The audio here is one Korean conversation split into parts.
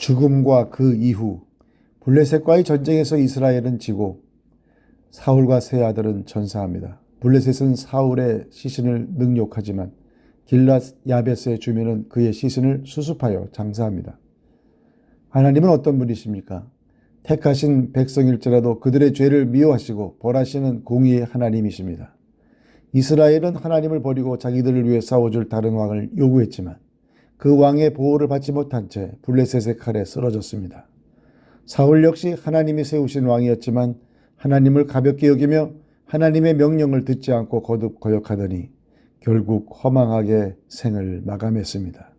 죽음과 그 이후 블레셋과의 전쟁에서 이스라엘은 지고 사울과 세 아들은 전사합니다. 블레셋은 사울의 시신을 능욕하지만 길랏 야베스의 주민은 그의 시신을 수습하여 장사합니다. 하나님은 어떤 분이십니까? 택하신 백성일지라도 그들의 죄를 미워하시고 벌하시는 공의의 하나님이십니다. 이스라엘은 하나님을 버리고 자기들을 위해 싸워줄 다른 왕을 요구했지만 그 왕의 보호를 받지 못한 채 블레셋의 칼에 쓰러졌습니다. 사울 역시 하나님이 세우신 왕이었지만 하나님을 가볍게 여기며 하나님의 명령을 듣지 않고 거듭 거역하더니 결국 허망하게 생을 마감했습니다.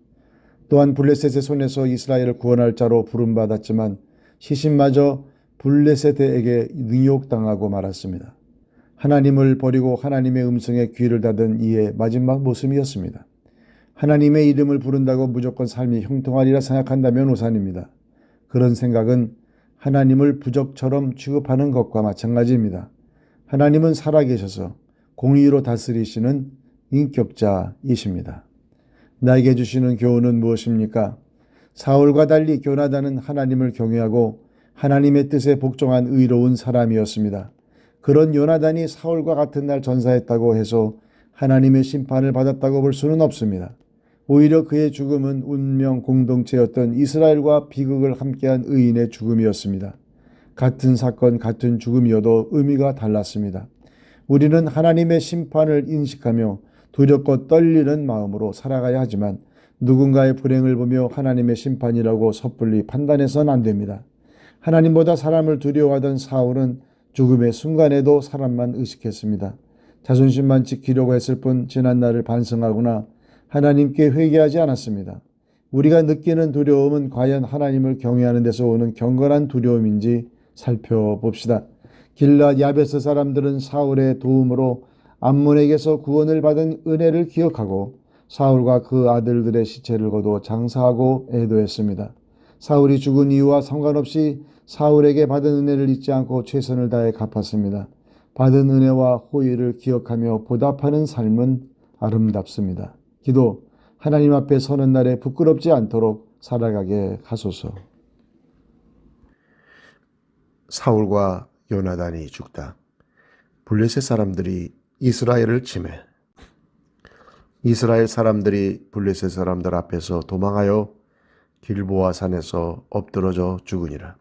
또한 블레셋의 손에서 이스라엘을 구원할 자로 부름받았지만 시신마저 블레셋에게 능욕당하고 말았습니다. 하나님을 버리고 하나님의 음성에 귀를 닫은 이의 마지막 모습이었습니다. 하나님의 이름을 부른다고 무조건 삶이 형통하리라 생각한다면 오산입니다. 그런 생각은 하나님을 부적처럼 취급하는 것과 마찬가지입니다. 하나님은 살아계셔서 공의로 다스리시는 인격자이십니다. 나에게 주시는 교훈은 무엇입니까? 사울과 달리 요나단은 하나님을 경외하고 하나님의 뜻에 복종한 의로운 사람이었습니다. 그런 요나단이 사울과 같은 날 전사했다고 해서 하나님의 심판을 받았다고 볼 수는 없습니다. 오히려 그의 죽음은 운명 공동체였던 이스라엘과 비극을 함께한 의인의 죽음이었습니다. 같은 사건, 같은 죽음이어도 의미가 달랐습니다. 우리는 하나님의 심판을 인식하며 두렵고 떨리는 마음으로 살아가야 하지만 누군가의 불행을 보며 하나님의 심판이라고 섣불리 판단해서는 안 됩니다. 하나님보다 사람을 두려워하던 사울은 죽음의 순간에도 사람만 의식했습니다. 자존심만 지키려고 했을 뿐 지난 날을 반성하거나 하나님께 회개하지 않았습니다. 우리가 느끼는 두려움은 과연 하나님을 경외하는 데서 오는 경건한 두려움인지 살펴봅시다. 길랏 야베스 사람들은 사울의 도움으로 암몬에게서 구원을 받은 은혜를 기억하고 사울과 그 아들들의 시체를 거두어 장사하고 애도했습니다. 사울이 죽은 이유와 상관없이 사울에게 받은 은혜를 잊지 않고 최선을 다해 갚았습니다. 받은 은혜와 호의를 기억하며 보답하는 삶은 아름답습니다. 기도, 하나님 앞에 서는 날에 부끄럽지 않도록 살아가게 하소서. 사울과 요나단이 죽다. 블레셋 사람들이 이스라엘을 침해. 이스라엘 사람들이 블레셋 사람들 앞에서 도망하여 길보아 산에서 엎드러져 죽으니라.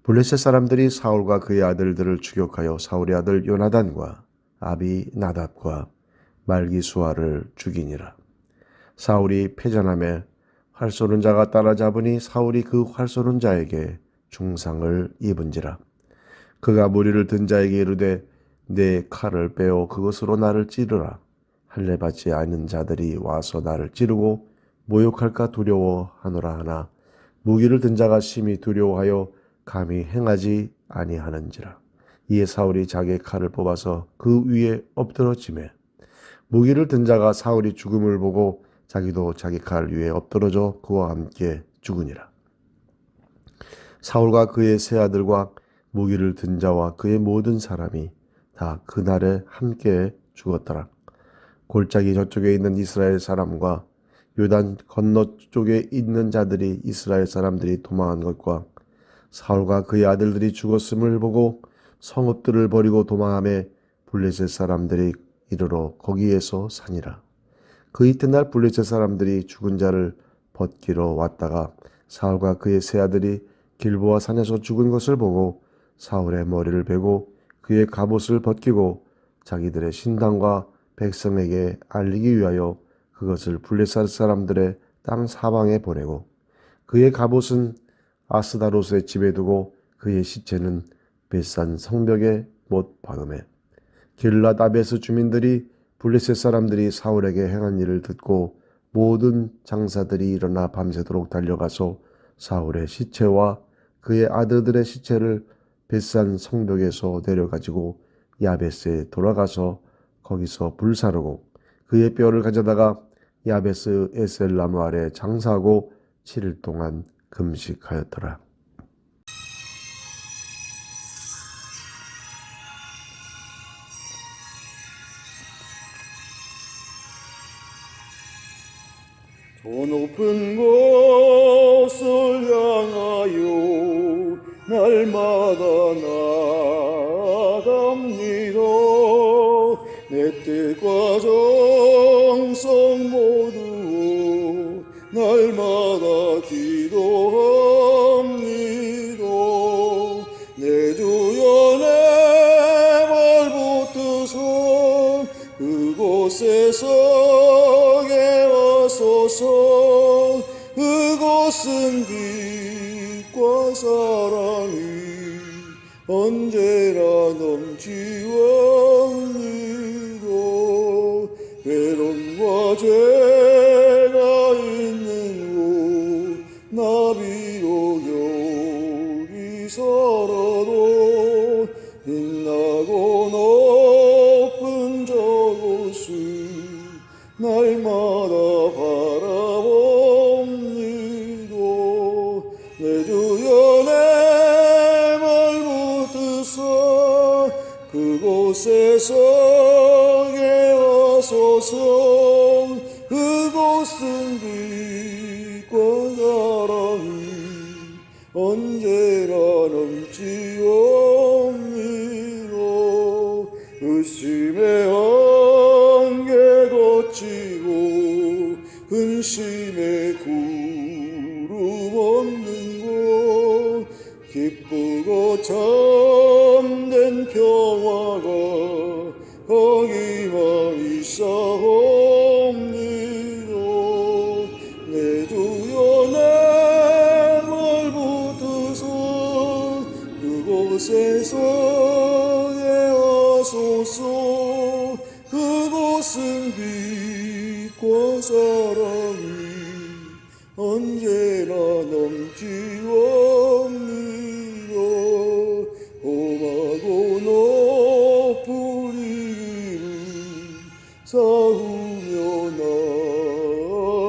블레셋 사람들이 사울과 그의 아들들을 추격하여 사울의 아들 요나단과 아비나답과 말기수아를 죽이니라. 사울이 패전하며 활 쏘는 자가 따라잡으니 사울이 그 활 쏘는 자에게 중상을 입은지라. 그가 무리를 든 자에게 이르되 내 칼을 빼어 그것으로 나를 찌르라. 할례 받지 않은 자들이 와서 나를 찌르고 모욕할까 두려워하노라 하나 무기를 든 자가 심히 두려워하여 감히 행하지 아니하는지라. 이에 사울이 자기의 칼을 뽑아서 그 위에 엎드러지매 무기를 든 자가 사울이 죽음을 보고 자기도 자기 칼 위에 엎드러져 그와 함께 죽으니라. 사울과 그의 세 아들과 무기를 든 자와 그의 모든 사람이 다 그날에 함께 죽었더라. 골짜기 저쪽에 있는 이스라엘 사람과 요단 건너 쪽에 있는 자들이 이스라엘 사람들이 도망한 것과 사울과 그의 아들들이 죽었음을 보고 성읍들을 버리고 도망하며 블레셋 사람들이 이르러 거기에서 사니라. 그 이튿날 블레셋 사람들이 죽은 자를 벗기러 왔다가 사울과 그의 세 아들이 길보아 산에서 죽은 것을 보고 사울의 머리를 베고 그의 갑옷을 벗기고 자기들의 신당과 백성에게 알리기 위하여 그것을 블레셋 사람들의 땅 사방에 보내고 그의 갑옷은 아스다롯의 집에 두고 그의 시체는 벳산 성벽에 못 박음해 길랏 아베스 주민들이 블레셋 사람들이 사울에게 행한 일을 듣고 모든 장사들이 일어나 밤새도록 달려가서 사울의 시체와 그의 아들들의 시체를 벳산 성벽에서 내려가지고 야베스에 돌아가서 거기서 불사르고 그의 뼈를 가져다가 야베스 에셀나무 아래 장사하고 7일 동안 금식하였더라. 저 높은 곳을 향 날마다 나아갑니다. 내 뜻과 정성 모두 날마다 기도합니다. 내 주여 내 발 붙드소 그곳에 서게 하소서. 그곳은 빛과 사랑이 언제나 넘치옵니다. 외로움과 죄가 있는 곳 나비로 여기서라도 빛나고 높은 저곳을 날마다 바라봅니다. 내 주여 내 말 붙드사 그곳에 서게 하소서. 그곳은 빛과 사랑이 언제나 넘치옵니다. 의심의 안개 거치고 근심의 구름 없는 곳 기쁘고 참된 평화가 거기만 있사옵니다. 내 주여 내 말 붙드소 그곳에 서게 하소서. 그곳은 빛과 사랑이 언제나 넘치옵니다. 험하고 높은 이름 사우며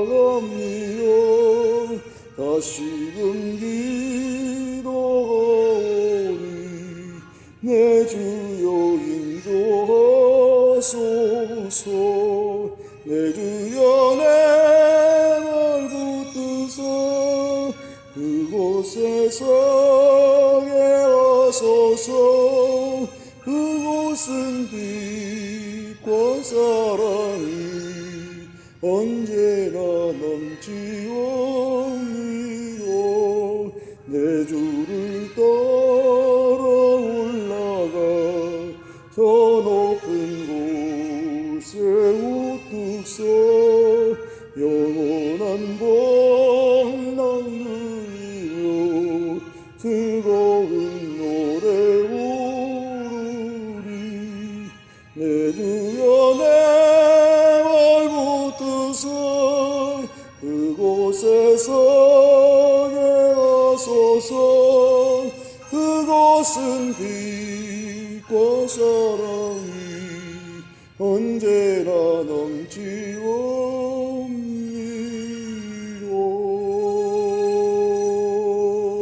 나아갑니다. 다시금 기도하오니 내 주여 인도하소서. 내 주여 내 말 붙드사 그곳에 서게 하소서. 그곳은 빛과 사랑이 언제나 넘치옵니다. 내 주를 따라 올라가 저 높은 곳에 우뚝 서 영원한 복락 누리며 즐거운 노래 부르리. 내 주여 내 말 붙드사 그곳에 서게 하소서. 그곳은 빛과 사랑이 언제나 넘치오